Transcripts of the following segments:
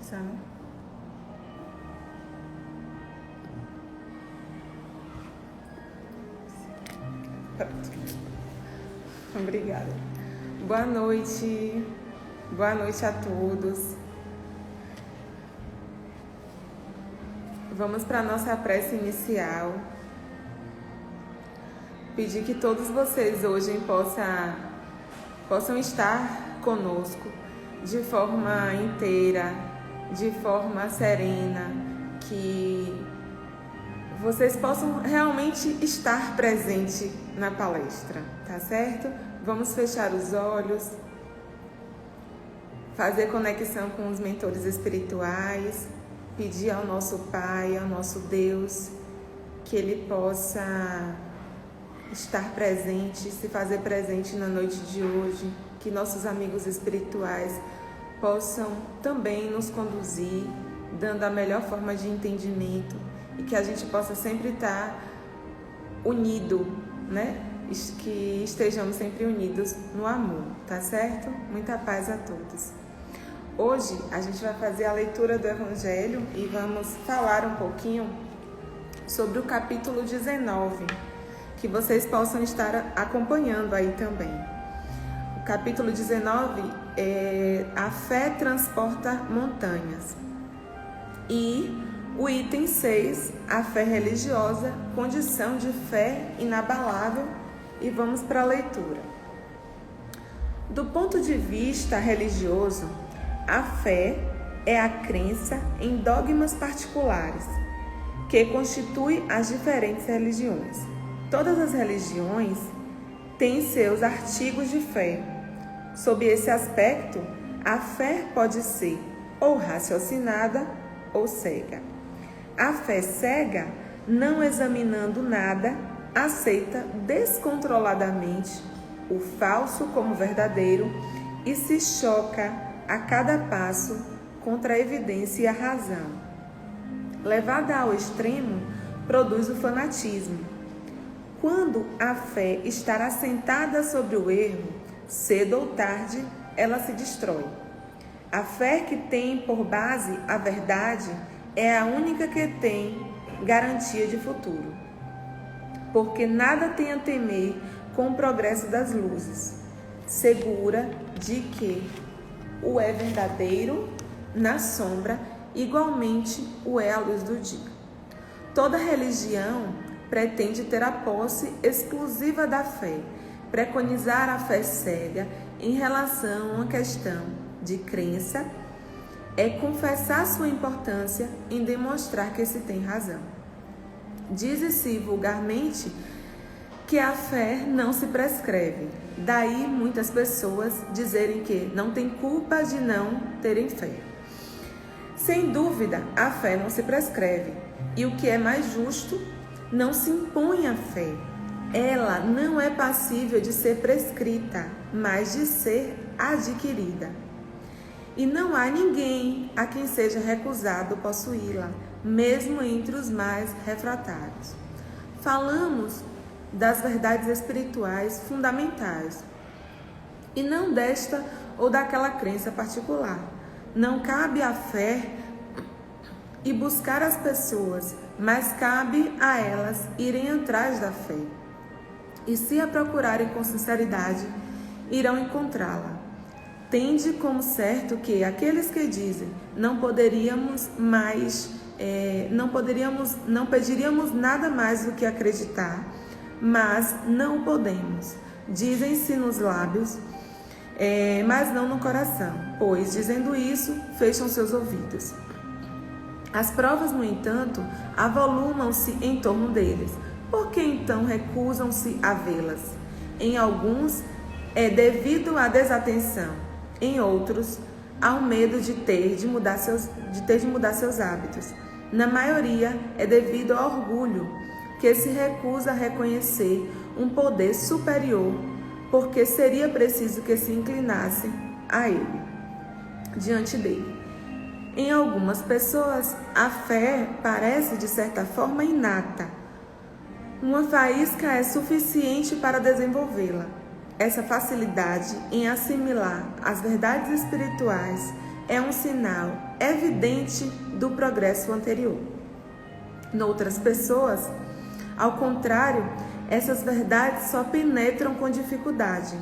Sabe? Pronto. Obrigada. Boa noite a todos. Vamos para a nossa prece inicial. Pedir que todos vocês hoje possam estar conosco de forma inteira, de forma serena, que vocês possam realmente estar presente na palestra, tá certo? Vamos fechar os olhos, fazer conexão com os mentores espirituais, pedir ao nosso Pai, ao nosso Deus, que Ele possa estar presente, se fazer presente na noite de hoje, que nossos amigos espirituais possam também nos conduzir, dando a melhor forma de entendimento e que a gente possa sempre estar unido, né? Que estejamos sempre unidos no amor, tá certo? Muita paz a todos. Hoje a gente vai fazer a leitura do Evangelho e vamos falar um pouquinho sobre o capítulo 19, que vocês possam estar acompanhando aí também. O capítulo 19 é A Fé Transporta Montanhas. E o item 6, a fé religiosa, condição de fé inabalável. E vamos para a leitura. Do ponto de vista religioso, a fé é a crença em dogmas particulares, que constitui as diferentes religiões. Todas as religiões têm seus artigos de fé. Sob esse aspecto, a fé pode ser ou raciocinada ou cega. A fé cega, não examinando nada, aceita descontroladamente o falso como verdadeiro e se choca a cada passo contra a evidência e a razão. Levada ao extremo, produz o fanatismo. Quando a fé está assentada sobre o erro, cedo ou tarde, ela se destrói. A fé que tem por base a verdade é a única que tem garantia de futuro, porque nada tem a temer com o progresso das luzes, segura de que o é verdadeiro na sombra, igualmente o é a luz do dia. Toda religião pretende ter a posse exclusiva da fé, preconizar a fé cega em relação a uma questão de crença é confessar sua importância em demonstrar que se tem razão. Diz-se vulgarmente que a fé não se prescreve. Daí muitas pessoas dizerem que não tem culpa de não terem fé. Sem dúvida, a fé não se prescreve. E o que é mais justo, não se impõe a fé. Ela não é passível de ser prescrita, mas de ser adquirida. E não há ninguém a quem seja recusado possuí-la, mesmo entre os mais refratários. Falamos das verdades espirituais fundamentais, e não desta ou daquela crença particular. Não cabe à fé e buscar as pessoas, mas cabe a elas irem atrás da fé. E se a procurarem com sinceridade, irão encontrá-la. Tende como certo que aqueles que dizem não pediríamos nada mais do que acreditar, mas não podemos. Dizem-se nos lábios, mas não no coração, pois, dizendo isso, fecham seus ouvidos. As provas, no entanto, avolumam-se em torno deles. Por que então recusam-se a vê-las? Em alguns é devido à desatenção, em outros ao medo de ter de mudar seus hábitos. Na maioria é devido ao orgulho, que se recusa a reconhecer um poder superior, porque seria preciso que se inclinassem a ele, diante dele. Em algumas pessoas, a fé parece de certa forma inata. Uma faísca é suficiente para desenvolvê-la. Essa facilidade em assimilar as verdades espirituais é um sinal evidente do progresso anterior. Noutras pessoas, ao contrário, essas verdades só penetram com dificuldade,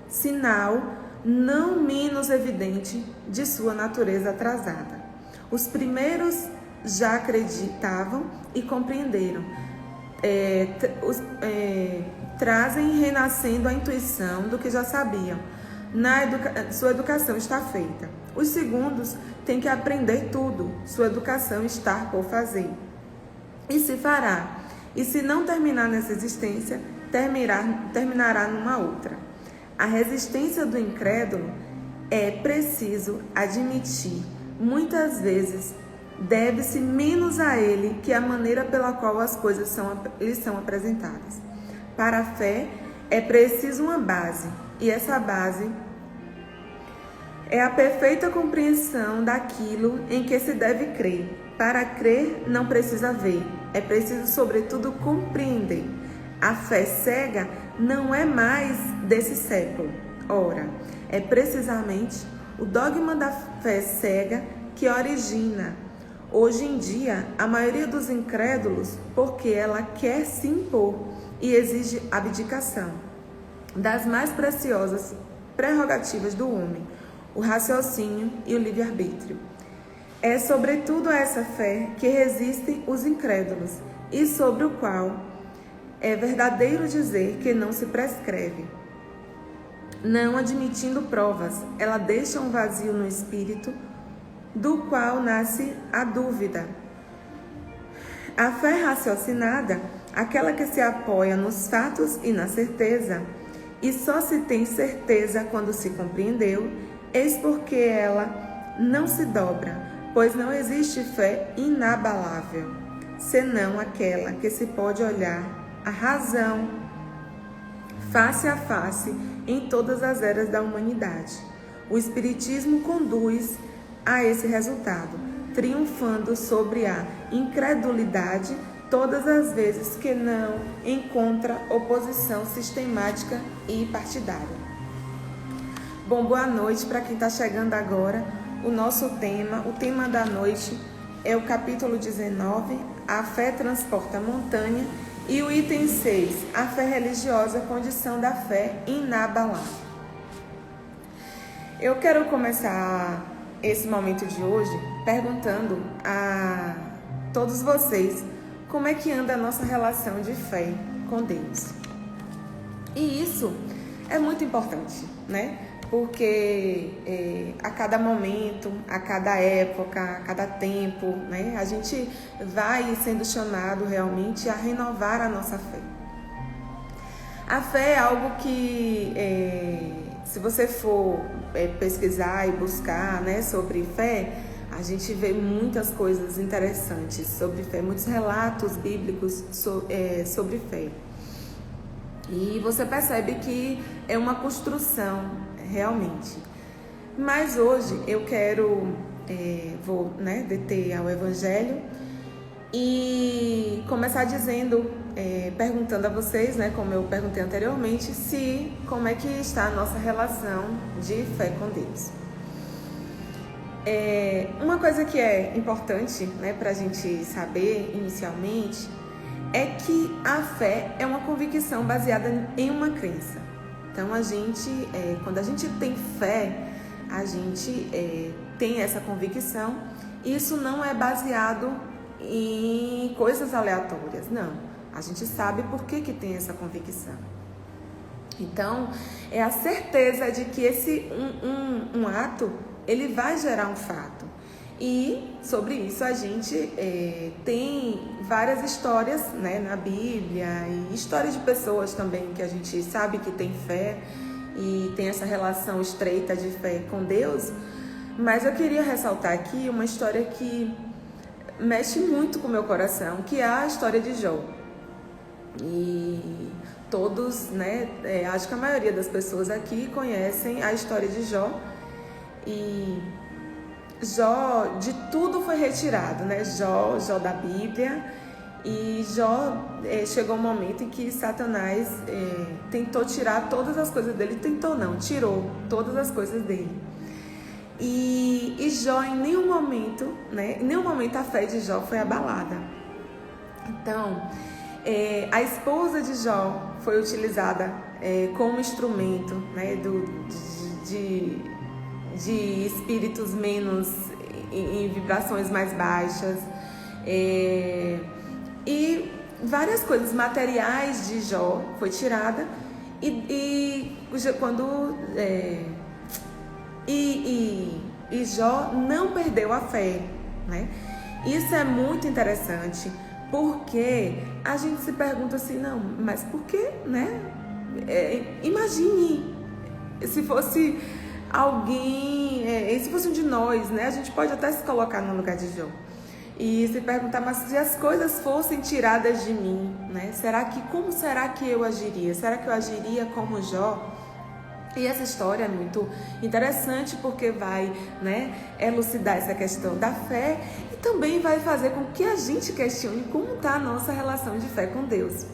sinal não menos evidente de sua natureza atrasada. Os primeiros já acreditavam e compreenderam, trazem renascendo a intuição do que já sabiam. Sua educação está feita. Os segundos têm que aprender tudo, sua educação está por fazer. E se fará. E se não terminar nessa existência, terminará numa outra. A resistência do incrédulo é preciso admitir. Muitas vezes deve-se menos a ele que a maneira pela qual as coisas lhe são apresentadas. Para a fé é preciso uma base, e essa base é a perfeita compreensão daquilo em que se deve crer. Para crer não precisa ver, é preciso sobretudo compreender. A fé cega não é mais desse século. Ora, é precisamente o dogma da fé cega que origina hoje em dia a maioria dos incrédulos, porque ela quer se impor e exige abdicação das mais preciosas prerrogativas do homem, o raciocínio e o livre-arbítrio. É sobretudo a essa fé que resistem os incrédulos e sobre o qual é verdadeiro dizer que não se prescreve. Não admitindo provas, ela deixa um vazio no espírito, do qual nasce a dúvida. A fé raciocinada, aquela que se apoia nos fatos e na certeza, e só se tem certeza quando se compreendeu, eis porque ela não se dobra, pois não existe fé inabalável, senão aquela que se pode olhar a razão face a face em todas as eras da humanidade. O Espiritismo conduz a esse resultado, triunfando sobre a incredulidade todas as vezes que não encontra oposição sistemática e partidária. Bom, boa noite para quem está chegando agora. O nosso tema, o tema da noite é o capítulo 19, a fé transporta a montanha, e o item 6, a fé religiosa, condição da fé inabalável. Eu quero começar esse momento de hoje perguntando a todos vocês como é que anda a nossa relação de fé com Deus. E isso é muito importante, né? Porque a cada momento, a cada época, a cada tempo, né, a gente vai sendo chamado realmente a renovar a nossa fé. A fé é algo que, se você for pesquisar e buscar, né, sobre fé, a gente vê muitas coisas interessantes sobre fé, muitos relatos bíblicos sobre fé. E você percebe que é uma construção, realmente. Mas hoje eu quero, vou deter ao Evangelho e começar dizendo, perguntando a vocês, né, como eu perguntei anteriormente, como é que está a nossa relação de fé com Deus. Uma coisa que é importante, né, para a gente saber inicialmente é que a fé é uma convicção baseada em uma crença. Então, quando a gente tem fé, a gente tem essa convicção. Isso não é baseado em coisas aleatórias, não. A gente sabe por que tem essa convicção. Então, é a certeza de que um ato, ele vai gerar um fato. E sobre isso a gente tem várias histórias, né, na Bíblia, e histórias de pessoas também que a gente sabe que tem fé e tem essa relação estreita de fé com Deus. Mas eu queria ressaltar aqui uma história que mexe muito com o meu coração, que é a história de Jó. E todos, né, acho que a maioria das pessoas aqui conhecem a história de Jó. E Jó, de tudo foi retirado, né? Jó da Bíblia. E Jó chegou um momento em que Satanás tentou tirar todas as coisas dele. Tentou não, tirou todas as coisas dele. E Jó, em nenhum momento, né? Em nenhum momento a fé de Jó foi abalada. Então, a esposa de Jó foi utilizada como instrumento, né? De espíritos menos em vibrações mais baixas, e várias coisas materiais de Jó foi tirada, e Jó não perdeu a fé, né? Isso é muito interessante, porque a gente se pergunta assim, não, mas por que, né? Imagine se fosse alguém, se fosse um de nós, né? A gente pode até se colocar no lugar de Jó e se perguntar, mas se as coisas fossem tiradas de mim, né? Como será que eu agiria? Será que eu agiria como Jó? E essa história é muito interessante porque vai, né, elucidar essa questão da fé e também vai fazer com que a gente questione como está a nossa relação de fé com Deus.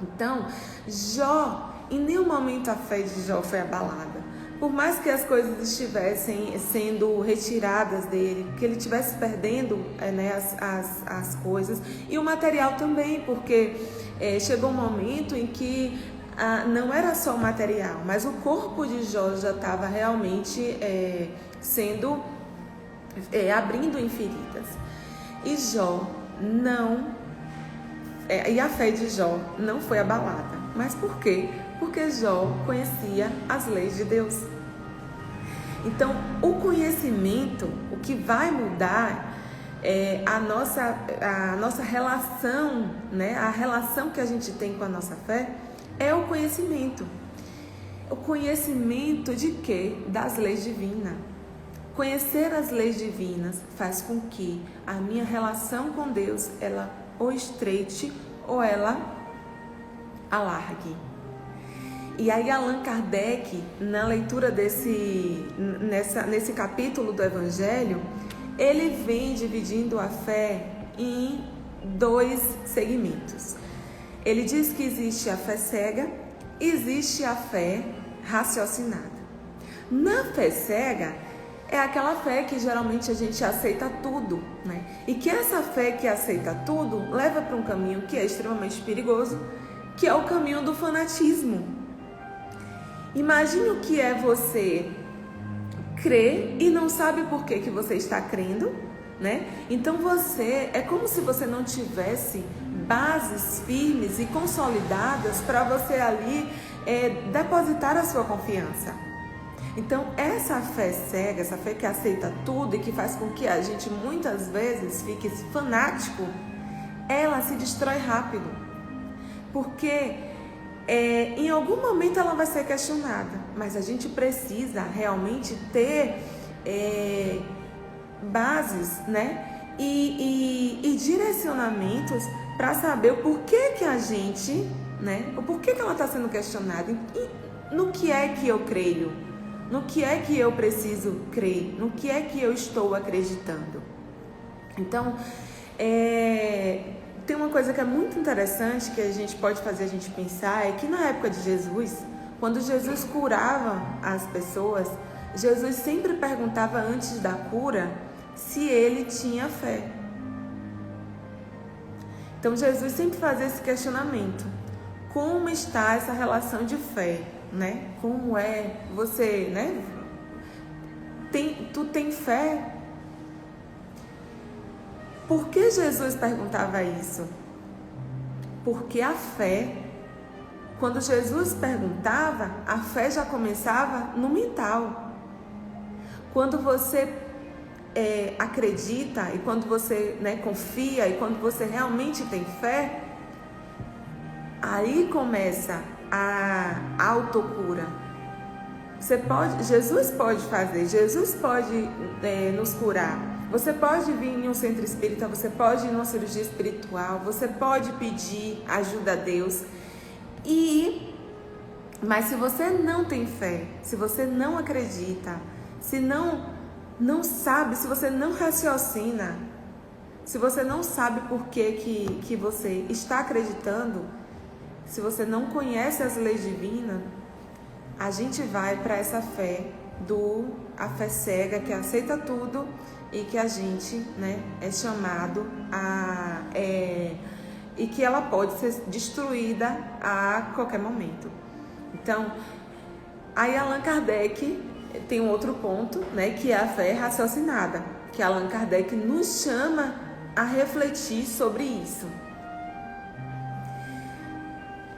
Então, Jó, em nenhum momento a fé de Jó foi abalada. Por mais que as coisas estivessem sendo retiradas dele, que ele estivesse perdendo, né, as coisas, e o material também, porque chegou um momento em que não era só o material, mas o corpo de Jó já estava realmente abrindo em feridas. E Jó e a fé de Jó não foi abalada. Mas por quê? Porque Jó conhecia as leis de Deus. Então, o conhecimento, o que vai mudar a nossa relação, né? A relação que a gente tem com a nossa fé é o conhecimento. O conhecimento de quê? Das leis divinas. Conhecer as leis divinas faz com que a minha relação com Deus, ela ou estreite ou ela alargue. E aí Allan Kardec, na leitura nesse capítulo do Evangelho, ele vem dividindo a fé em 2 segmentos. Ele diz que existe a fé cega e existe a fé raciocinada. Na fé cega, é aquela fé que geralmente a gente aceita tudo, né? E que essa fé que aceita tudo leva para um caminho que é extremamente perigoso, que é o caminho do fanatismo. Imagine o que é você crer e não sabe por que você está crendo, né? Então é como se você não tivesse bases firmes e consolidadas para você ali depositar a sua confiança. Então essa fé cega, essa fé que aceita tudo e que faz com que a gente muitas vezes fique fanático, ela se destrói rápido, porque em algum momento ela vai ser questionada, mas a gente precisa realmente ter bases, né? E direcionamentos para saber o porquê que a gente, né? O porquê que ela está sendo questionada, e no que é que eu creio, no que é que eu preciso crer, no que é que eu estou acreditando. Então, tem uma coisa que é muito interessante que a gente pode fazer a gente pensar, é que na época de Jesus, quando Jesus curava as pessoas, Jesus sempre perguntava antes da cura se ele tinha fé. Então Jesus sempre fazia esse questionamento: como está essa relação de fé, né? Como é você, né? Tu tem fé? Por que Jesus perguntava isso? Porque a fé, quando Jesus perguntava, a fé já começava no mental. Quando você acredita e quando você, né, confia e quando você realmente tem fé, aí começa a autocura. Jesus pode fazer, Jesus pode nos curar. Você pode vir em um centro espírita, você pode ir numa cirurgia espiritual, você pode pedir ajuda a Deus. Mas se você não tem fé, se você não acredita, se não sabe, se você não raciocina, se você não sabe por que você está acreditando, se você não conhece as leis divinas, a gente vai para essa fé a fé cega que aceita tudo e que a gente, né, é chamado e que ela pode ser destruída a qualquer momento. Então, aí Allan Kardec tem um outro ponto, né, que é a fé raciocinada, que Allan Kardec nos chama a refletir sobre isso.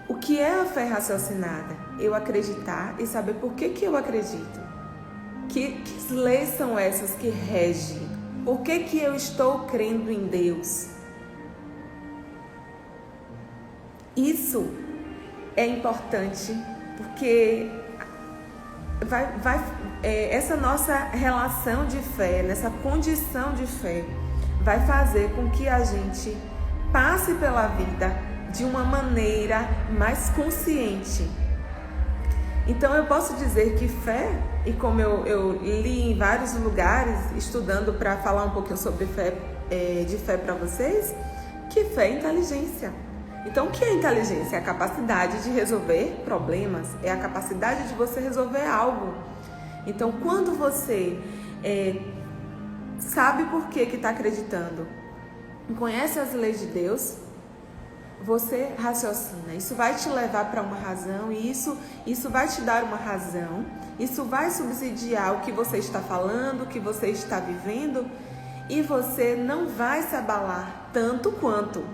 O que é a fé raciocinada? Eu acreditar e saber por que eu acredito. Que leis são essas que regem? Por que eu estou crendo em Deus? Isso é importante porque essa nossa relação de fé, nessa condição de fé, vai fazer com que a gente passe pela vida de uma maneira mais consciente. Então eu posso dizer que fé, e como eu li em vários lugares, estudando para falar um pouquinho sobre fé, de fé para vocês, que fé é inteligência. Então o que é inteligência? É a capacidade de resolver problemas, é a capacidade de você resolver algo. Então quando você sabe por que está acreditando, conhece as leis de Deus, você raciocina. Isso vai te levar para uma razão e isso vai te dar uma razão. Isso vai subsidiar o que você está falando, o que você está vivendo, e você não vai se abalar tanto quanto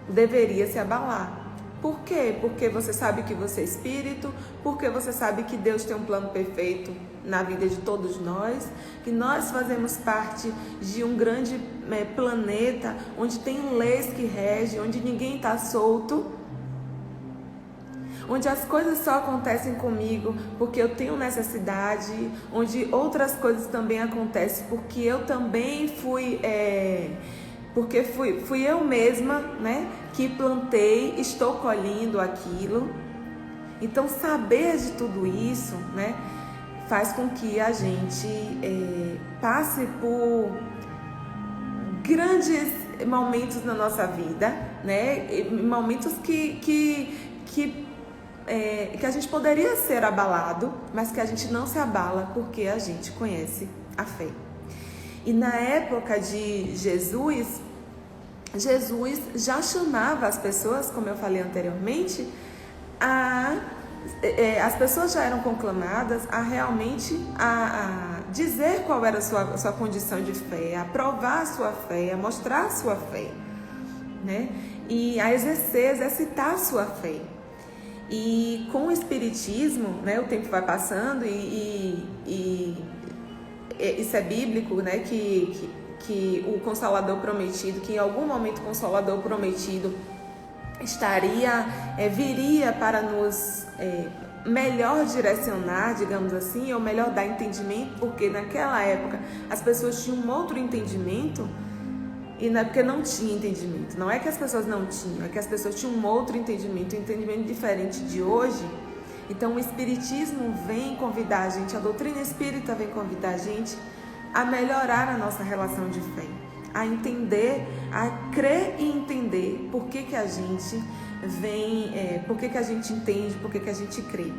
deveria se abalar. Por quê? Porque você sabe que você é espírito, porque você sabe que Deus tem um plano perfeito na vida de todos nós, que nós fazemos parte de um grande planeta onde tem leis que regem, onde ninguém está solto, onde as coisas só acontecem comigo porque eu tenho necessidade, onde outras coisas também acontecem porque eu também fui eu mesma, né, que plantei, estou colhendo aquilo. Então saber de tudo isso, né, faz com que a gente passe por grandes momentos na nossa vida, né, momentos que a gente poderia ser abalado, mas que a gente não se abala porque a gente conhece a fé. E na época de Jesus já chamava as pessoas, como eu falei anteriormente, as pessoas já eram conclamadas a realmente a dizer qual era a sua condição de fé, a provar a sua fé, a mostrar a sua fé, né? E a exercitar a sua fé. E com o Espiritismo, né, o tempo vai passando e isso é bíblico, né, que o Consolador Prometido, que em algum momento o Consolador Prometido viria para nos melhor direcionar, digamos assim, ou melhor dar entendimento, porque naquela época as pessoas tinham um outro entendimento e não é porque não tinha entendimento, não é que as pessoas não tinham, é que as pessoas tinham um outro entendimento, um entendimento diferente de hoje. Então o Espiritismo vem convidar a gente, a doutrina espírita vem convidar a gente a melhorar a nossa relação de fé, a entender, a crer e entender por que a gente por que a gente entende, por que a gente crê.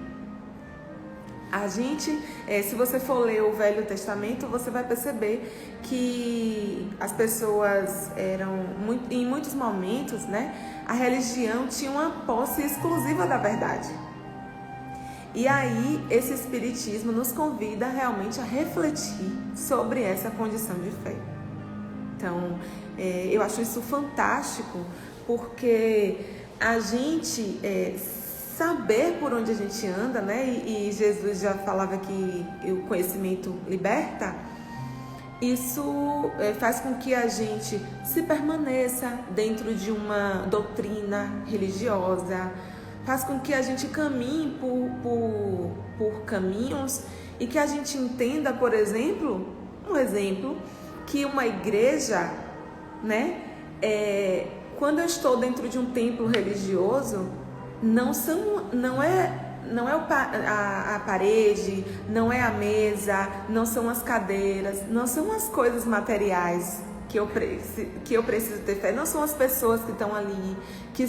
A gente, se você for ler o Velho Testamento, você vai perceber que as pessoas em muitos momentos, né, a religião tinha uma posse exclusiva da verdade. E aí, esse Espiritismo nos convida realmente a refletir sobre essa condição de fé. Então, eu acho isso fantástico, porque a gente saber por onde a gente anda, né? E Jesus já falava que o conhecimento liberta. Isso faz com que a gente se permaneça dentro de uma doutrina religiosa, faz com que a gente caminhe por caminhos e que a gente entenda, por exemplo, que uma igreja, né, quando eu estou dentro de um templo religioso, não é a parede, não é a mesa, não são as cadeiras, não são as coisas materiais que eu preciso ter fé, não são as pessoas que estão ali, que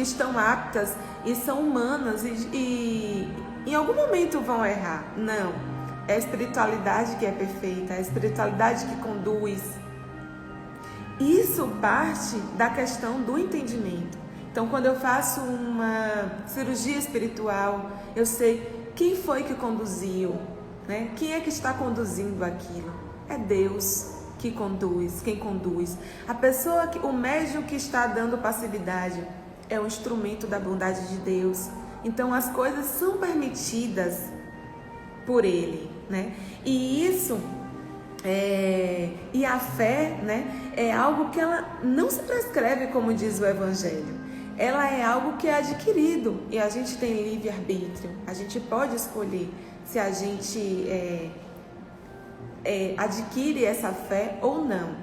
estão aptas e são humanas e Em algum momento vão errar. Não. É a espiritualidade que é perfeita, é a espiritualidade que conduz. Isso parte da questão do entendimento. Então, quando eu faço uma cirurgia espiritual, eu sei quem foi que conduziu, né? Quem é que está conduzindo aquilo? É Deus que conduz, quem conduz. A pessoa, o médium que está dando passividade é um instrumento da bondade de Deus. Então, as coisas são permitidas por Ele, né? E isso... e a fé, né, é algo que ela não se prescreve, como diz o Evangelho. Ela é algo que é adquirido e a gente tem livre-arbítrio. A gente pode escolher se a gente adquire essa fé ou não.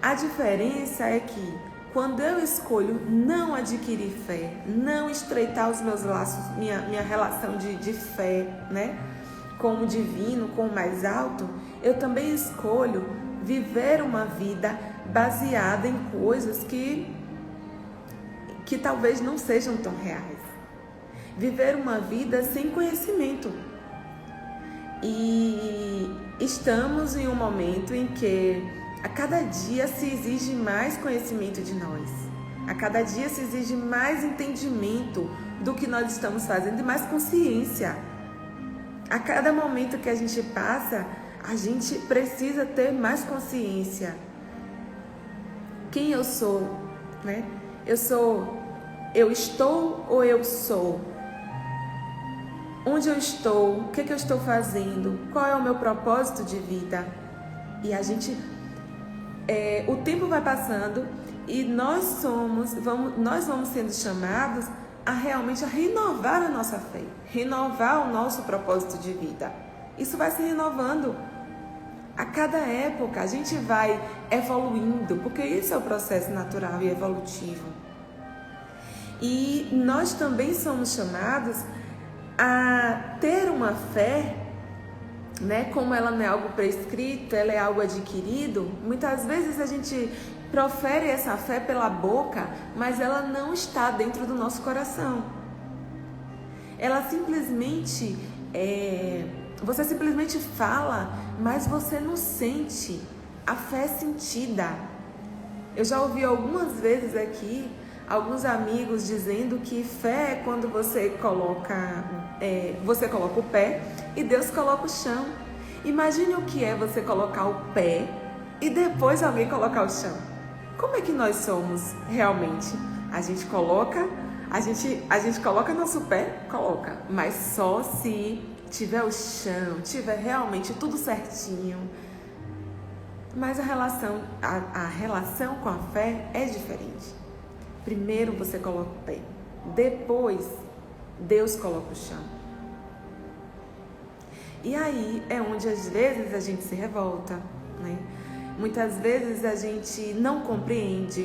A diferença é que quando eu escolho não adquirir fé, não estreitar os meus laços, minha relação de fé, né, com o divino, com o mais alto, eu também escolho viver uma vida baseada em coisas que talvez não sejam tão reais. Viver uma vida sem conhecimento. E estamos em um momento em que a cada dia se exige mais conhecimento de nós. A cada dia se exige mais entendimento do que nós estamos fazendo e mais consciência. A cada momento que a gente passa, a gente precisa ter mais consciência. Quem eu sou, né? Eu estou ou eu sou? Onde eu estou? O que eu estou fazendo? Qual é o meu propósito de vida? E a gente, o tempo vai passando e nós vamos sendo chamados a realmente renovar a nossa fé, renovar o nosso propósito de vida. Isso vai se renovando. A cada época a gente vai evoluindo, porque isso é o processo natural e evolutivo. E nós também somos chamados a ter uma fé, né? Como ela não é algo prescrito, ela é algo adquirido. Muitas vezes a gente profere essa fé pela boca, mas ela não está dentro do nosso coração. Ela simplesmente você simplesmente fala, mas você não sente. A fé é sentida. Eu já ouvi algumas vezes aqui alguns amigos dizendo que fé é quando você coloca o pé e Deus coloca o chão. Imagine o que é você colocar o pé e depois alguém colocar o chão. Como é que nós somos realmente? A gente coloca nosso pé, mas só se tiver o chão, tiver realmente tudo certinho. Mas a relação com a fé é diferente. Primeiro você coloca o pé, depois Deus coloca o chão. E aí é onde às vezes a gente se revolta, né? Muitas vezes a gente não compreende,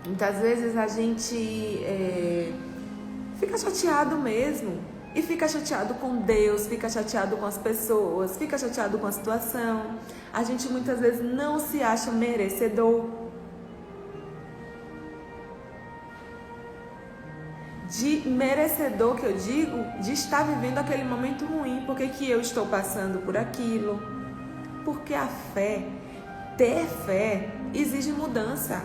muitas vezes a gente fica chateado mesmo. E fica chateado com Deus, fica chateado com as pessoas, fica chateado com a situação. A gente muitas vezes não se acha merecedor que eu digo, de estar vivendo aquele momento ruim. Por que eu estou passando por aquilo? Porque a fé, ter fé, exige mudança.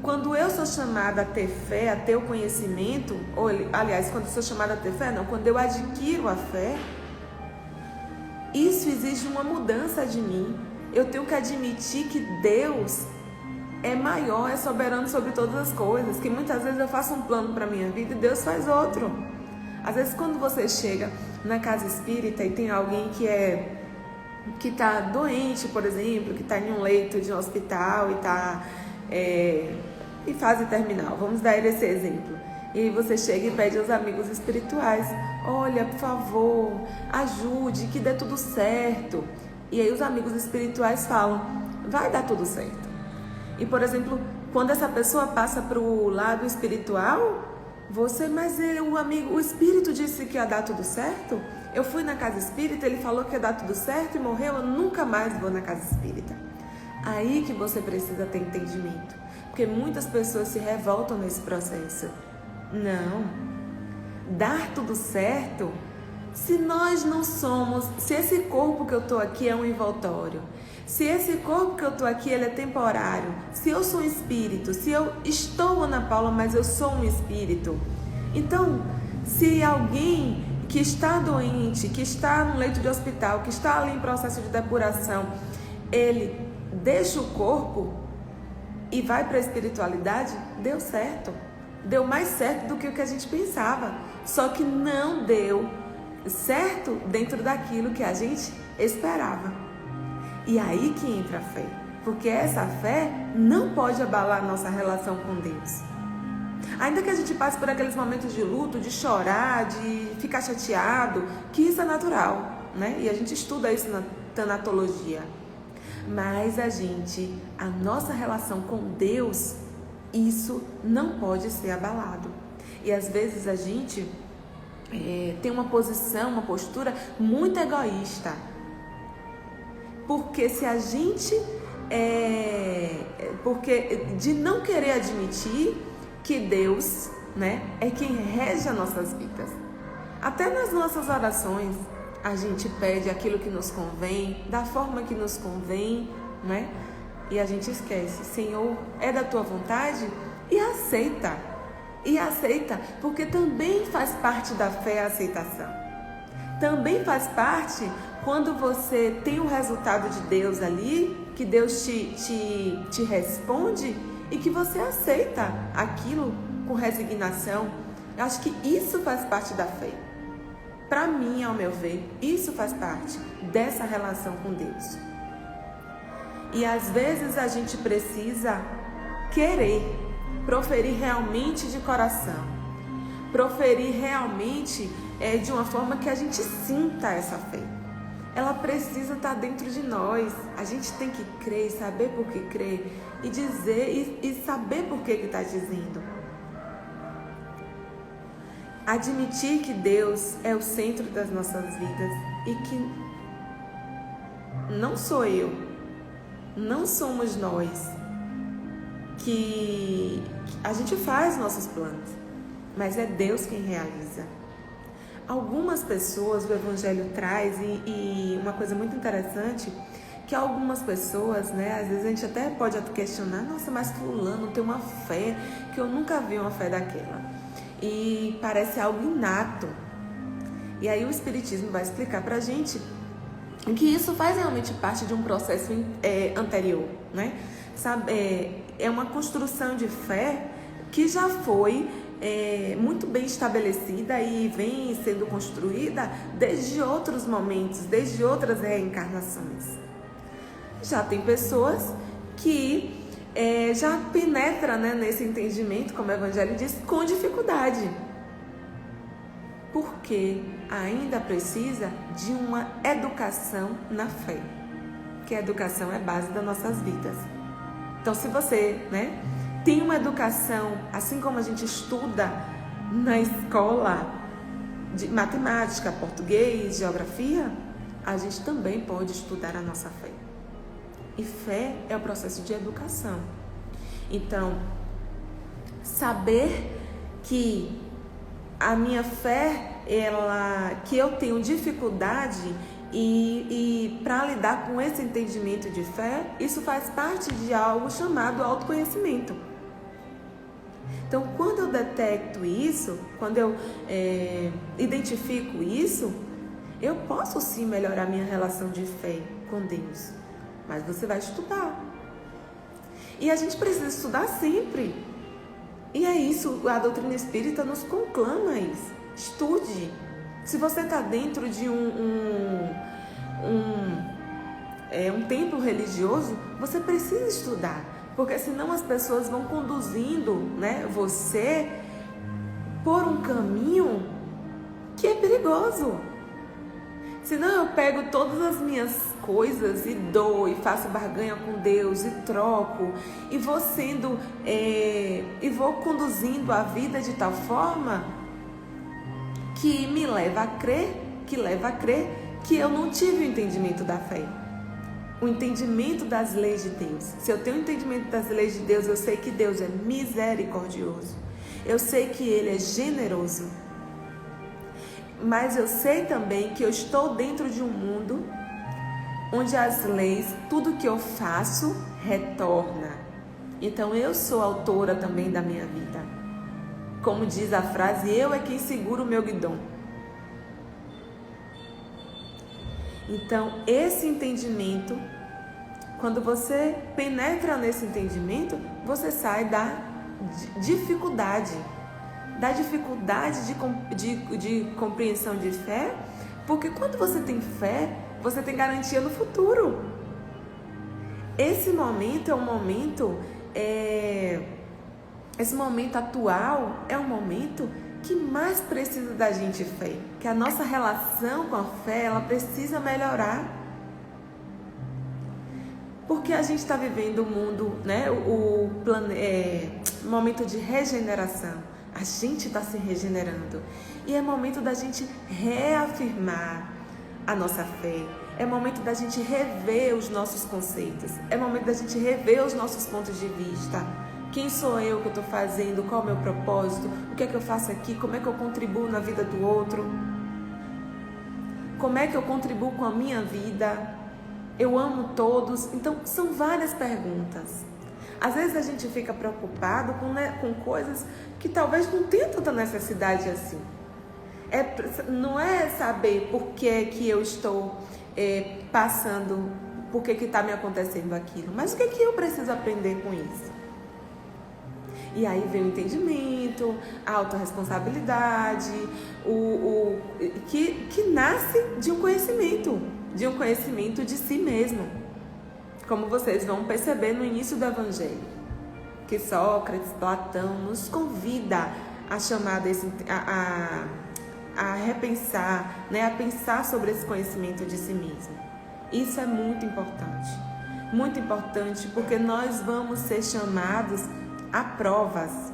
Quando eu sou chamada a ter fé, a ter o conhecimento, quando eu sou chamada a ter fé, não, quando eu adquiro a fé, isso exige uma mudança de mim. Eu tenho que admitir que Deus é maior, é soberano sobre todas as coisas, que muitas vezes eu faço um plano para a minha vida e Deus faz outro. Às vezes quando você chega na casa espírita e tem alguém que está doente, por exemplo, que está em um leito de um hospital e está em fase terminal, vamos dar esse exemplo. E aí você chega e pede aos amigos espirituais: olha, por favor, ajude, que dê tudo certo. E aí os amigos espirituais falam: vai dar tudo certo. E, por exemplo, quando essa pessoa passa para o lado espiritual, o espírito disse que ia dar tudo certo. Eu fui na casa espírita, ele falou que ia dar tudo certo e morreu, eu nunca mais vou na casa espírita. Aí que você precisa ter entendimento, porque muitas pessoas se revoltam nesse processo. Não, dar tudo certo se nós não somos, se esse corpo que eu estou aqui é um envoltório, se esse corpo que eu estou aqui ele é temporário, se eu sou um espírito, se eu estou Ana Paula, mas eu sou um espírito. Então, se alguém que está doente, que está no leito de hospital, que está ali em processo de depuração, ele deixa o corpo e vai para a espiritualidade, deu certo. Deu mais certo do que o que a gente pensava. Só que não deu certo dentro daquilo que a gente esperava. E aí que entra a fé. Porque essa fé não pode abalar a nossa relação com Deus. Ainda que a gente passe por aqueles momentos de luto, de chorar, de ficar chateado, que isso é natural, né? E a gente estuda isso na tanatologia. Mas a nossa relação com Deus, isso não pode ser abalado. E às vezes a gente tem uma posição, uma postura muito egoísta. Porque se a gente porque de não querer admitir que Deus, né, é quem rege as nossas vidas. Até nas nossas orações, a gente pede aquilo que nos convém, da forma que nos convém, né? E a gente esquece, Senhor, é da tua vontade? E aceita. E aceita, porque também faz parte da fé a aceitação. Também faz parte quando você tem o resultado de Deus ali, que Deus te responde e que você aceita aquilo com resignação. Eu acho que isso faz parte da fé. Para mim, ao meu ver, isso faz parte dessa relação com Deus. E às vezes a gente precisa querer proferir realmente de coração, proferir realmente de uma forma que a gente sinta essa fé. Ela precisa estar dentro de nós. A gente tem que crer, saber por que crer e dizer e saber por que está dizendo. Admitir que Deus é o centro das nossas vidas e que não sou eu, não somos nós, que a gente faz nossos planos, mas é Deus quem realiza. Algumas pessoas, o Evangelho traz, e uma coisa muito interessante, que algumas pessoas, né, às vezes a gente até pode questionar, nossa, mas fulano tem uma fé, que eu nunca vi uma fé daquela. E parece algo inato. E aí o Espiritismo vai explicar pra gente que isso faz realmente parte de um processo anterior, né? Sabe, é uma construção de fé que já foi muito bem estabelecida e vem sendo construída desde outros momentos, desde outras reencarnações. Já tem pessoas que já penetram, né, nesse entendimento, como o Evangelho diz, com dificuldade. Porque ainda precisa de uma educação na fé, que a educação é base das nossas vidas. Então, se você, né, tem uma educação, assim como a gente estuda na escola de matemática, português, geografia, a gente também pode estudar a nossa fé. E fé é o processo de educação. Então, saber que a minha fé, que eu tenho dificuldade e para lidar com esse entendimento de fé, isso faz parte de algo chamado autoconhecimento. Então, quando eu detecto isso, quando eu identifico isso, eu posso sim melhorar minha relação de fé com Deus. Mas você vai estudar. E a gente precisa estudar sempre. E é isso, a doutrina espírita nos conclama isso. Estude. Se você está dentro de um templo religioso, você precisa estudar. Porque senão as pessoas vão conduzindo, né, você por um caminho que é perigoso. Senão eu pego todas as minhas coisas e dou, e faço barganha com Deus, e troco, e vou sendo, e vou conduzindo a vida de tal forma que me leva a crer, que eu não tive o entendimento da fé. O entendimento das leis de Deus. Se eu tenho o entendimento das leis de Deus, eu sei que Deus é misericordioso. Eu sei que Ele é generoso. mas eu sei também que eu estou dentro de um mundo onde as leis, tudo que eu faço, retorna. Então eu sou autora também da minha vida. Como diz a frase, eu é quem segura o meu guidão. Então esse entendimento, quando você penetra nesse entendimento, você sai da dificuldade de compreensão de fé, porque quando você tem fé, você tem garantia no futuro. Esse momento é um momento, esse momento atual é um momento que mais precisa da gente fé, que a nossa relação com a fé, ela precisa melhorar. Porque a gente está vivendo o mundo, né, momento de regeneração. A gente está se regenerando. E é momento da gente reafirmar a nossa fé. É momento da gente rever os nossos conceitos. É momento da gente rever os nossos pontos de vista. Quem sou eu, o que eu estou fazendo? Qual é o meu propósito? O que é que eu faço aqui? Como é que eu contribuo na vida do outro? Como é que eu contribuo com a minha vida? Eu amo todos? Então, são várias perguntas. Às vezes a gente fica preocupado com coisas que talvez não tenha tanta necessidade assim. Não é saber por que eu estou passando, por que está me acontecendo aquilo, mas o que eu preciso aprender com isso? E aí vem o entendimento, a autorresponsabilidade, que nasce de um conhecimento de si mesmo. Como vocês vão perceber no início do Evangelho, que Sócrates, Platão nos convida a chamar a repensar, né, a pensar sobre esse conhecimento de si mesmo. Isso é muito importante, porque nós vamos ser chamados a provas.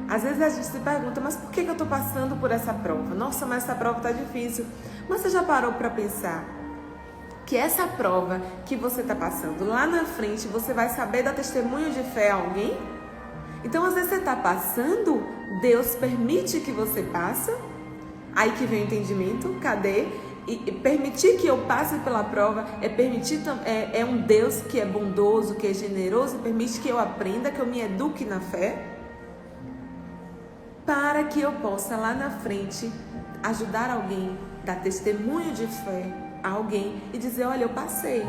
Às vezes a gente se pergunta, mas por que eu estou passando por essa prova? Nossa, mas essa prova está difícil. Mas você já parou para pensar que essa prova que você está passando, lá na frente, você vai saber dar testemunho de fé a alguém? Então, às vezes você está passando, Deus permite que você passe, aí que vem o entendimento, cadê? E permitir que eu passe pela prova é um Deus que é bondoso, que é generoso, permite que eu aprenda, que eu me eduque na fé, para que eu possa lá na frente ajudar alguém, dar testemunho de fé a alguém e dizer, olha, eu passei,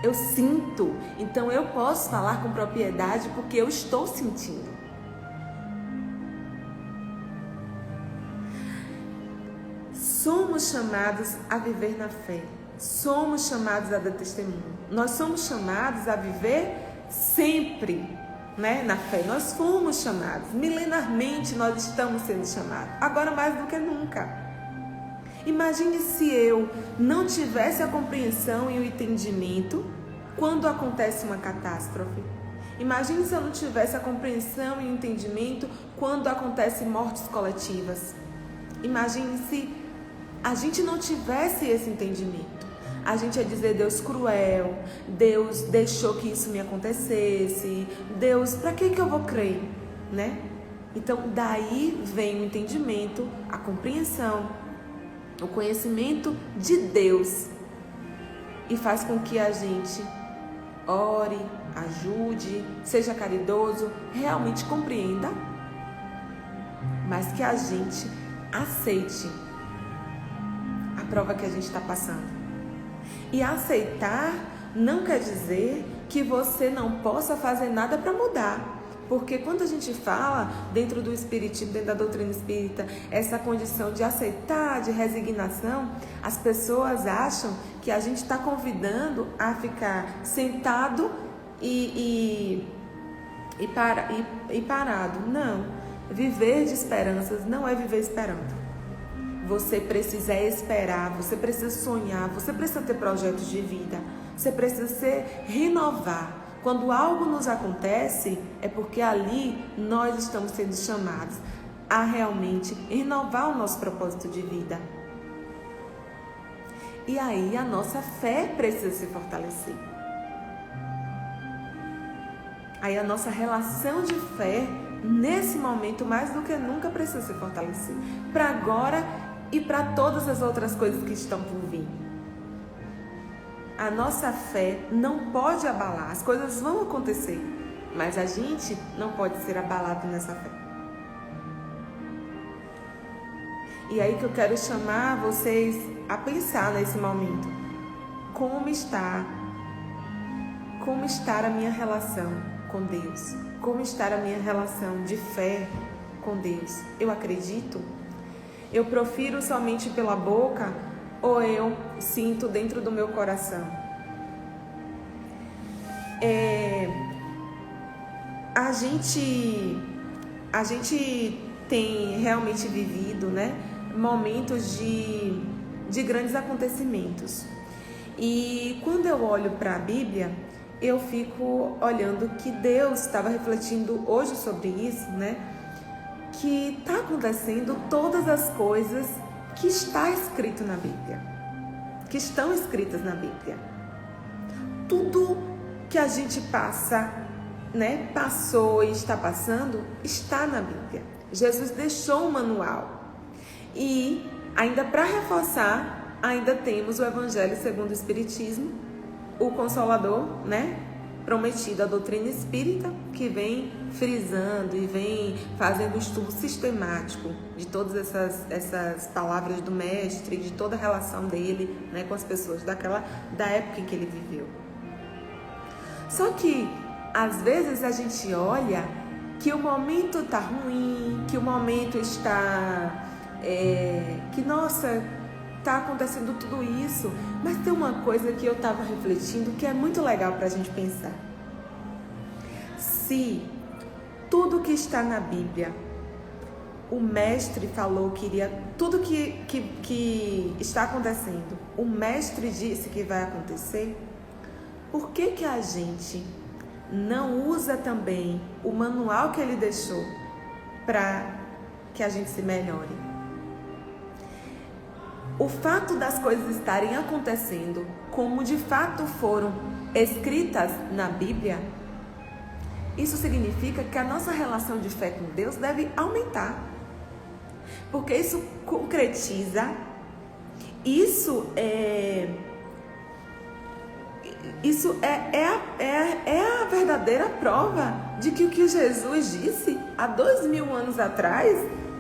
eu sinto, então eu posso falar com propriedade porque eu estou sentindo. Somos chamados a viver na fé, somos chamados a dar testemunho, nós somos chamados a viver sempre, né, na fé. Nós fomos chamados, milenarmente nós estamos sendo chamados, agora mais do que nunca. Imagine se eu não tivesse a compreensão e o entendimento quando acontece uma catástrofe. Imagine se eu não tivesse a compreensão e o entendimento quando acontecem mortes coletivas. Imagine se a gente não tivesse esse entendimento. A gente ia dizer, Deus cruel, Deus deixou que isso me acontecesse, Deus, para que eu vou crer, né? Então, daí vem o entendimento, a compreensão, o conhecimento de Deus e faz com que a gente ore, ajude, seja caridoso, realmente compreenda, mas que a gente aceite a prova que a gente está passando. E aceitar não quer dizer que você não possa fazer nada para mudar. Porque quando a gente fala dentro do espiritismo, dentro da doutrina espírita, essa condição de aceitar, de resignação, as pessoas acham que a gente está convidando a ficar sentado e parado. Não, viver de esperanças não é viver esperando. Você precisa esperar, você precisa sonhar, você precisa ter projetos de vida, você precisa se renovar. Quando algo nos acontece, é porque ali nós estamos sendo chamados a realmente renovar o nosso propósito de vida. E aí a nossa fé precisa se fortalecer. Aí a nossa relação de fé nesse momento, mais do que nunca, precisa se fortalecer. Para agora e para todas as outras coisas que estão por vir. A nossa fé não pode abalar. As coisas vão acontecer, mas a gente não pode ser abalado nessa fé. E aí que eu quero chamar vocês a pensar nesse momento. Como está a minha relação com Deus? Como está a minha relação de fé com Deus? Eu acredito? Eu profiro somente pela boca ou eu sinto dentro do meu coração? A gente tem realmente vivido, né, momentos de grandes acontecimentos. E quando eu olho para a Bíblia, eu fico olhando que Deus estava refletindo hoje sobre isso, né? Que está acontecendo todas as coisas que está escrito na Bíblia, que estão escritas na Bíblia. Tudo que a gente passa, né? Passou e está passando, está na Bíblia. Jesus deixou um manual. E ainda para reforçar, ainda temos o Evangelho segundo o Espiritismo, o Consolador, né? Prometido, a doutrina espírita, que vem frisando e vem fazendo um estudo sistemático de todas essas palavras do mestre, de toda a relação dele, né, com as pessoas da época em que ele viveu. Só que às vezes a gente olha que o momento está ruim, que o momento está que nossa, está acontecendo tudo isso, mas tem uma coisa que eu estava refletindo que é muito legal para a gente pensar. Se tudo que está na Bíblia, o mestre falou que iria, tudo que está acontecendo, o mestre disse que vai acontecer, por que a gente não usa também o manual que ele deixou para que a gente se melhore? O fato das coisas estarem acontecendo como de fato foram escritas na Bíblia, isso significa que a nossa relação de fé com Deus deve aumentar. Porque isso concretiza, isso é a verdadeira prova de que o que Jesus disse há 2000 anos atrás,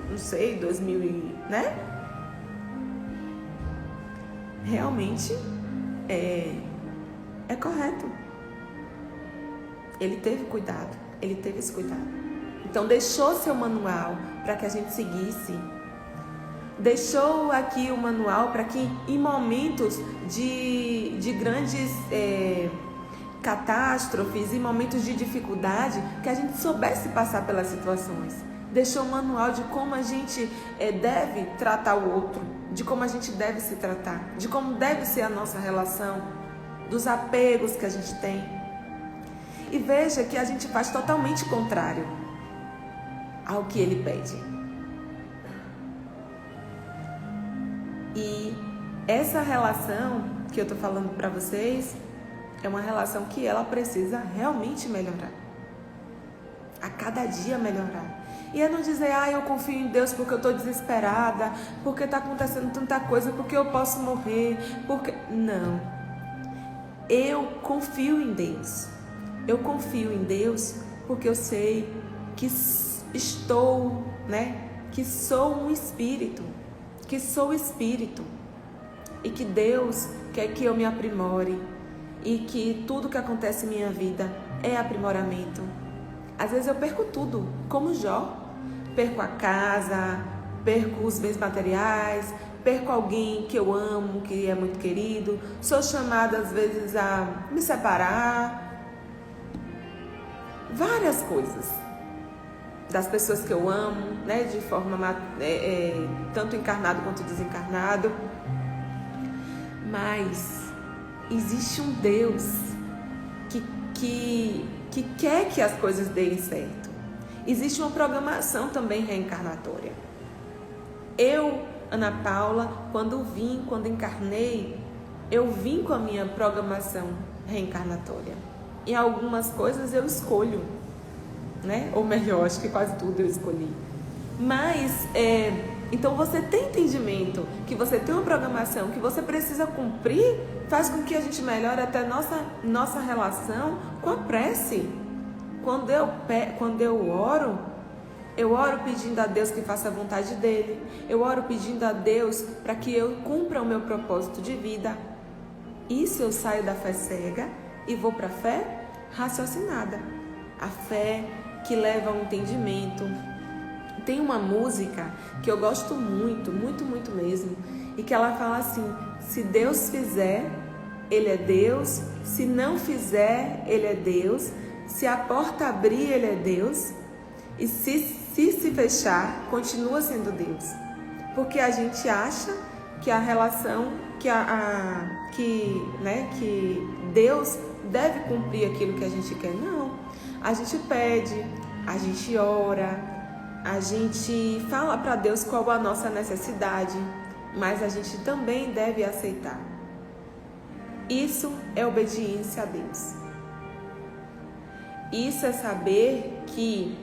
não sei, 2000, né? Realmente é correto. Ele teve cuidado, ele teve esse cuidado. Então deixou seu manual para que a gente seguisse. Deixou aqui o manual para que em momentos de grandes catástrofes, em momentos de dificuldade, que a gente soubesse passar pelas situações. Deixou um manual de como a gente deve tratar o outro, de como a gente deve se tratar, de como deve ser a nossa relação, dos apegos que a gente tem. E veja que a gente faz totalmente contrário ao que ele pede. E essa relação que eu estou falando para vocês é uma relação que ela precisa realmente melhorar. A cada dia melhorar. E é não dizer, eu confio em Deus porque eu estou desesperada, porque está acontecendo tanta coisa, porque eu posso morrer, porque... Não. Eu confio em Deus. Eu confio em Deus porque eu sei que estou, né? Que sou um espírito. Que sou espírito. E que Deus quer que eu me aprimore. E que tudo que acontece em minha vida é aprimoramento. Às vezes eu perco tudo, como Jó. Perco a casa, perco os bens materiais, perco alguém que eu amo, que é muito querido. Sou chamada às vezes a me separar. Várias coisas das pessoas que eu amo, né, de forma tanto encarnado quanto desencarnado. Mas existe um Deus que quer que as coisas deem certo. Existe uma programação também reencarnatória. Eu, Ana Paula, quando encarnei, eu vim com a minha programação reencarnatória. E algumas coisas eu escolho. né? Ou melhor, acho que quase tudo eu escolhi. Mas, então você tem entendimento, que você tem uma programação, que você precisa cumprir, faz com que a gente melhore até nossa relação com a prece. Quando eu oro pedindo a Deus que faça a vontade dele. Eu oro pedindo a Deus para que eu cumpra o meu propósito de vida. Isso eu saio da fé cega e vou para a fé raciocinada. A fé que leva ao entendimento. Tem uma música que eu gosto muito, muito, muito mesmo, e que ela fala assim: se Deus fizer, Ele é Deus. Se não fizer, Ele é Deus. Se a porta abrir, Ele é Deus. E se fechar, continua sendo Deus. Porque a gente acha que a relação, que Deus deve cumprir aquilo que a gente quer. Não. A gente pede, a gente ora, a gente fala para Deus qual a nossa necessidade, mas a gente também deve aceitar. Isso é obediência a Deus. Isso é saber que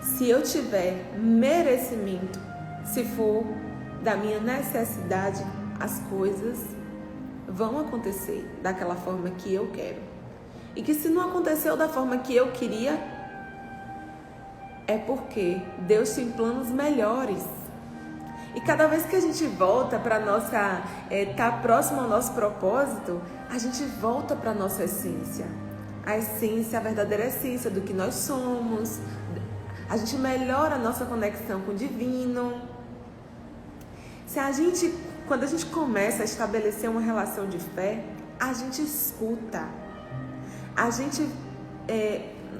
se eu tiver merecimento, se for da minha necessidade, as coisas vão acontecer daquela forma que eu quero. E que se não aconteceu da forma que eu queria, é porque Deus tem planos melhores. E cada vez que a gente volta para nossa, tá próximo ao nosso propósito, a gente volta para nossa essência. A essência, a verdadeira essência do que nós somos. A gente melhora a nossa conexão com o divino. Quando a gente começa a estabelecer uma relação de fé, a gente escuta. A gente,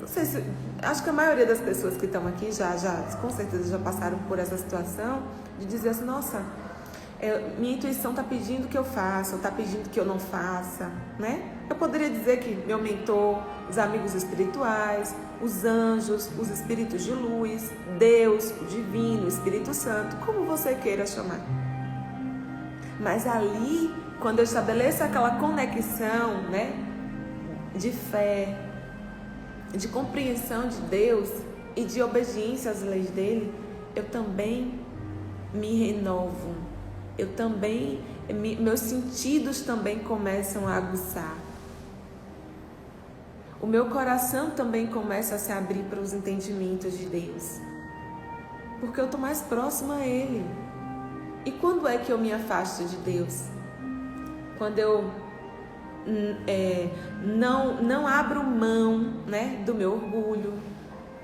não sei se, acho que a maioria das pessoas que estão aqui já com certeza já passaram por essa situação de dizer assim: nossa, minha intuição está pedindo que eu faça, ou está pedindo que eu não faça, né? Eu poderia dizer que meu mentor, os amigos espirituais, os anjos, os espíritos de luz, Deus, o divino, o Espírito Santo, como você queira chamar. Mas ali, quando eu estabeleço aquela conexão, né, de fé, de compreensão de Deus e de obediência às leis dele, eu também me renovo. Meus sentidos também começam a aguçar. O meu coração também começa a se abrir para os entendimentos de Deus. Porque eu estou mais próxima a Ele. E quando é que eu me afasto de Deus? Quando eu não abro mão, né, do meu orgulho.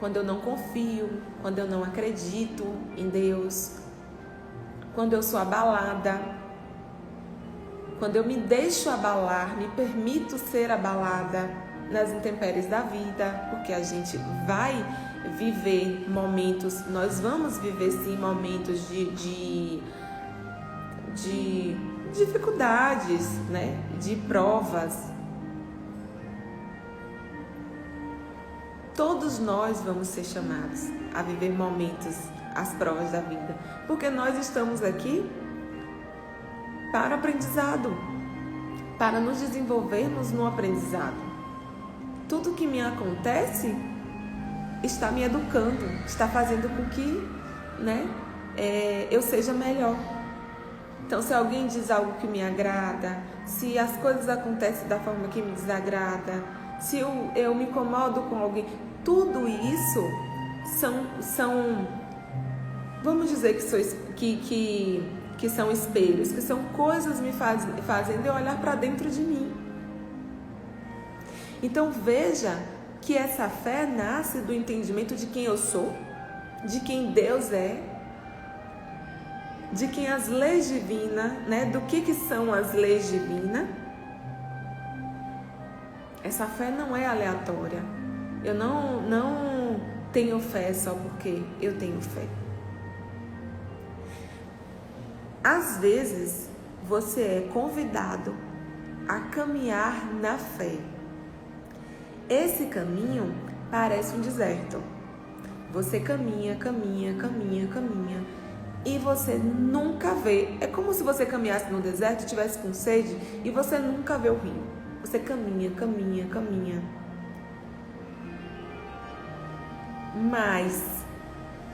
Quando eu não confio. Quando eu não acredito em Deus. Quando eu sou abalada. Quando eu me deixo abalar, me permito ser abalada nas intempéries da vida, porque a gente vai viver momentos, nós vamos viver sim momentos de dificuldades, né? De provas. Todos nós vamos ser chamados a viver momentos, as provas da vida, porque nós estamos aqui para aprendizado, para nos desenvolvermos no aprendizado. Tudo que me acontece está me educando, está fazendo com que, né, eu seja melhor. Então, se alguém diz algo que me agrada, se as coisas acontecem da forma que me desagrada, se eu me incomodo com alguém, tudo isso são vamos dizer que são espelhos, que são coisas me fazendo eu olhar para dentro de mim. Então veja que essa fé nasce do entendimento de quem eu sou, de quem Deus é, de quem as leis divinas, né? Do que são as leis divinas. Essa fé não é aleatória. Eu não tenho fé só porque eu tenho fé. Às vezes você é convidado a caminhar na fé. Esse caminho parece um deserto. Você caminha e você nunca vê. É como se você caminhasse no deserto e estivesse com sede e você nunca vê o rio. Você caminha, caminha, caminha. Mas,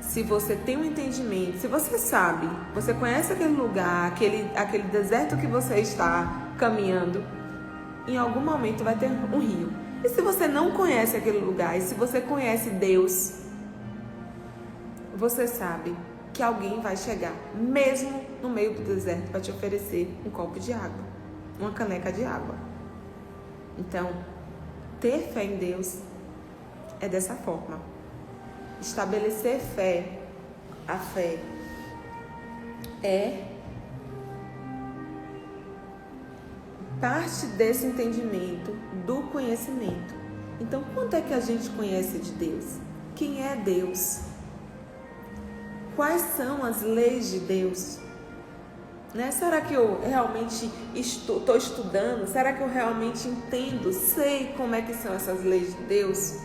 se você tem um entendimento, se você sabe, você conhece aquele lugar, aquele deserto que você está caminhando, em algum momento vai ter um rio. E se você não conhece aquele lugar, e se você conhece Deus, você sabe que alguém vai chegar, mesmo no meio do deserto, para te oferecer um copo de água, uma caneca de água. Então, ter fé em Deus é dessa forma. Estabelecer fé, a fé é parte desse entendimento, do conhecimento. Então, quanto é que a gente conhece de Deus? Quem é Deus? Quais são as leis de Deus? Né? Será que eu realmente estou estudando? Será que eu realmente entendo, sei como é que são essas leis de Deus?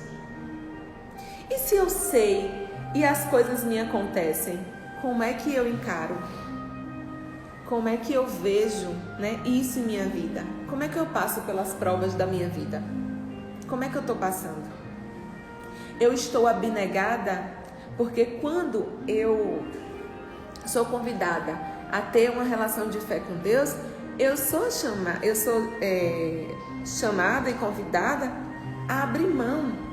E se eu sei e as coisas me acontecem, como é que eu encaro? Como é que eu vejo, né, isso em minha vida? Como é que eu passo pelas provas da minha vida? Como é que eu estou passando? Eu estou abnegada porque quando eu sou convidada a ter uma relação de fé com Deus, eu sou chamada e convidada a abrir mão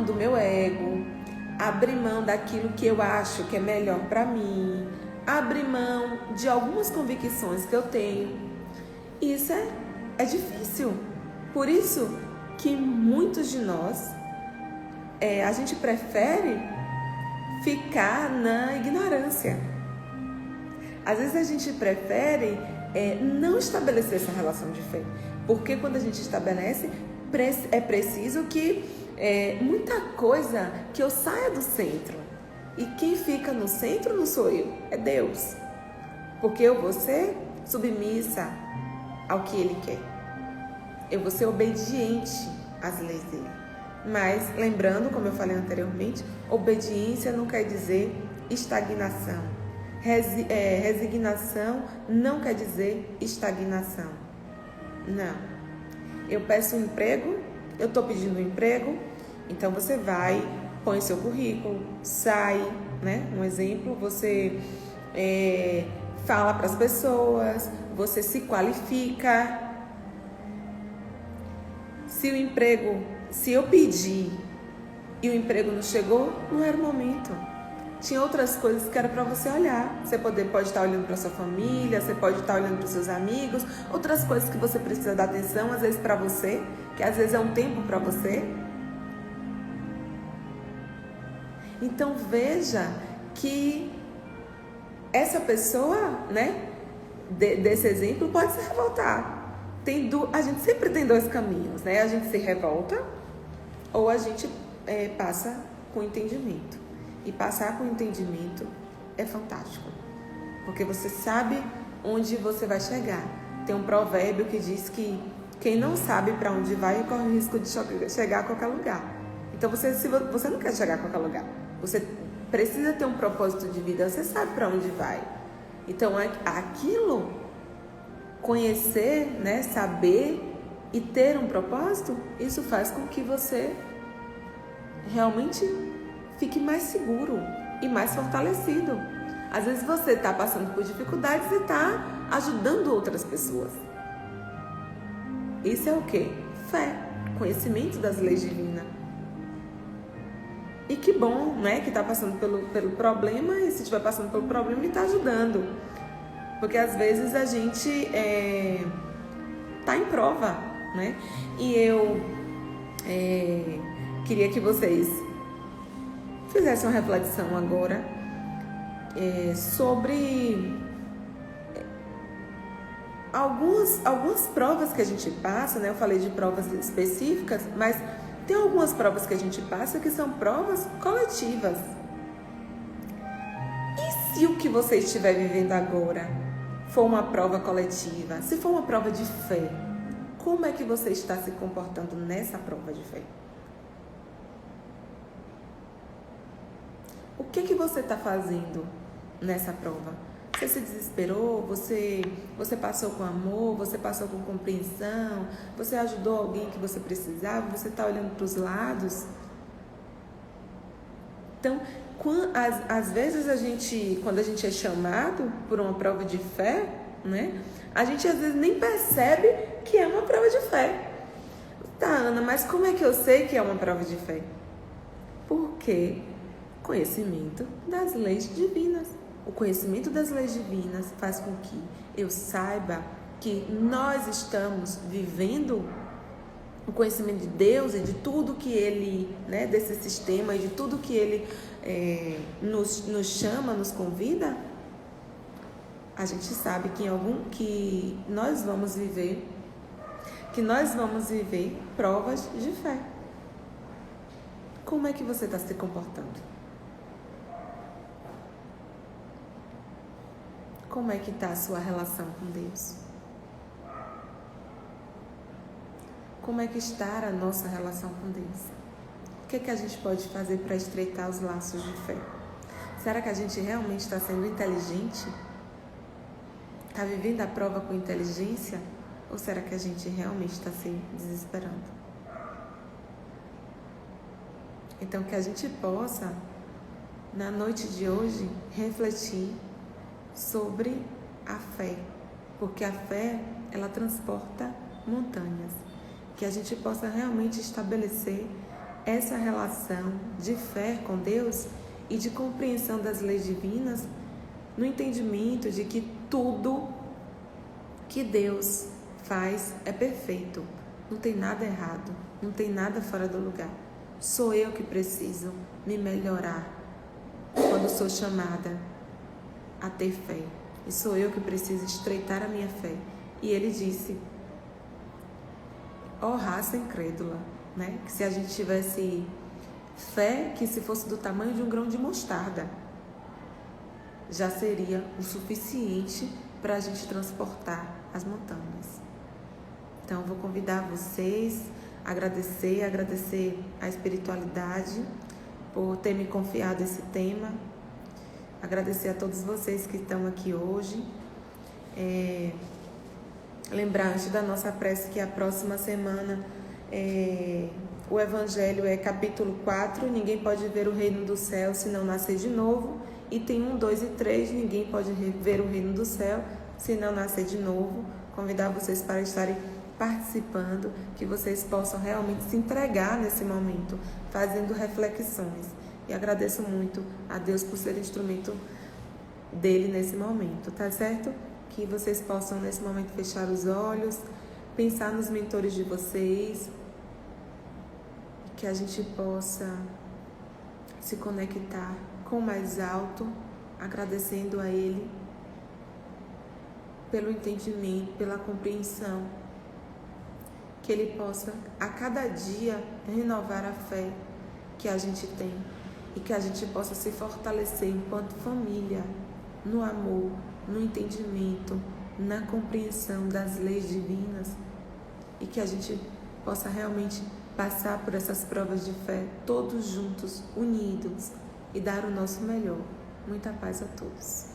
do meu ego, abrir mão daquilo que eu acho que é melhor para mim, abrir mão de algumas convicções que eu tenho. Isso é difícil. Por isso que muitos de nós, a gente prefere ficar na ignorância. Às vezes a gente prefere não estabelecer essa relação de fé. Porque quando a gente estabelece, é preciso que muita coisa que eu saia do centro. E quem fica no centro não sou eu, é Deus. Porque eu vou ser submissa ao que Ele quer. Eu vou ser obediente às leis dele. Mas, lembrando, como eu falei anteriormente, obediência não quer dizer estagnação. Resignação não quer dizer estagnação. Não. Eu peço um emprego, eu estou pedindo um emprego, então você vai, põe seu currículo, sai, né? Um exemplo, você fala para as pessoas, você se qualifica. Se eu pedir e o emprego não chegou, não era o momento. Tinha outras coisas que era para você olhar. Você pode estar olhando para sua família, você pode estar olhando para os seus amigos, outras coisas que você precisa dar atenção, às vezes para você, que às vezes é um tempo para você. Então veja que essa pessoa, né, desse exemplo pode se revoltar. A gente sempre tem dois caminhos, né? A gente se revolta ou a gente passa com entendimento. E passar com entendimento é fantástico, porque você sabe onde você vai chegar. Tem um provérbio que diz que quem não sabe para onde vai corre o risco de chegar a qualquer lugar. Então, se você não quer chegar a qualquer lugar, você precisa ter um propósito de vida, você sabe para onde vai. Então, aquilo, conhecer, né, saber e ter um propósito, isso faz com que você realmente fique mais seguro e mais fortalecido. Às vezes você está passando por dificuldades e está ajudando outras pessoas. Isso é o quê? Fé, conhecimento das leis divinas. E que bom, né, que está passando pelo problema, e se estiver passando pelo problema, ele está ajudando. Porque às vezes a gente está em prova, né? E eu queria que vocês fizessem uma reflexão agora sobre algumas provas que a gente passa, né? Eu falei de provas específicas, mas tem algumas provas que a gente passa que são provas coletivas. E se o que você estiver vivendo agora for uma prova coletiva, se for uma prova de fé, como é que você está se comportando nessa prova de fé? O que você está fazendo nessa prova? Você se desesperou, você passou com amor, você passou com compreensão, você ajudou alguém que você precisava, você está olhando para os lados. Então, às vezes quando a gente é chamado por uma prova de fé, né, a gente às vezes nem percebe que é uma prova de fé. Tá, Ana, mas como é que eu sei que é uma prova de fé? Porque conhecimento das leis divinas. O conhecimento das leis divinas faz com que eu saiba que nós estamos vivendo o conhecimento de Deus e de tudo que Ele, né, desse sistema e de tudo que Ele nos chama, nos convida. A gente sabe que nós vamos viver provas de fé. Como é que você está se comportando? Como é que está a sua relação com Deus? Como é que está a nossa relação com Deus? O que é que a gente pode fazer para estreitar os laços de fé? Será que a gente realmente está sendo inteligente? Está vivendo a prova com inteligência? Ou será que a gente realmente está se desesperando? Então, que a gente possa, na noite de hoje, refletir sobre a fé, porque a fé, ela transporta montanhas. Que a gente possa realmente estabelecer essa relação de fé com Deus e de compreensão das leis divinas, no entendimento de que tudo que Deus faz é perfeito, não tem nada errado, não tem nada fora do lugar. Sou eu que preciso me melhorar quando sou chamada a ter fé. E sou eu que preciso estreitar a minha fé. E ele disse, ó raça incrédula, né? Que se a gente tivesse fé que se fosse do tamanho de um grão de mostarda, já seria o suficiente para a gente transportar as montanhas. Então, eu vou convidar vocês a agradecer a espiritualidade por ter me confiado esse tema. Agradecer a todos vocês que estão aqui hoje. Lembrar antes da nossa prece que a próxima semana o Evangelho é capítulo 4, ninguém pode ver o reino do céu se não nascer de novo. E tem 1, 2 e 3, ninguém pode ver o reino do céu se não nascer de novo. Convidar vocês para estarem participando, que vocês possam realmente se entregar nesse momento, fazendo reflexões. E agradeço muito a Deus por ser instrumento dele nesse momento, tá certo? Que vocês possam nesse momento fechar os olhos, pensar nos mentores de vocês, que a gente possa se conectar com o mais alto, agradecendo a Ele pelo entendimento, pela compreensão, que Ele possa a cada dia renovar a fé que a gente tem e que a gente possa se fortalecer enquanto família, no amor, no entendimento, na compreensão das leis divinas e que a gente possa realmente passar por essas provas de fé todos juntos, unidos e dar o nosso melhor. Muita paz a todos.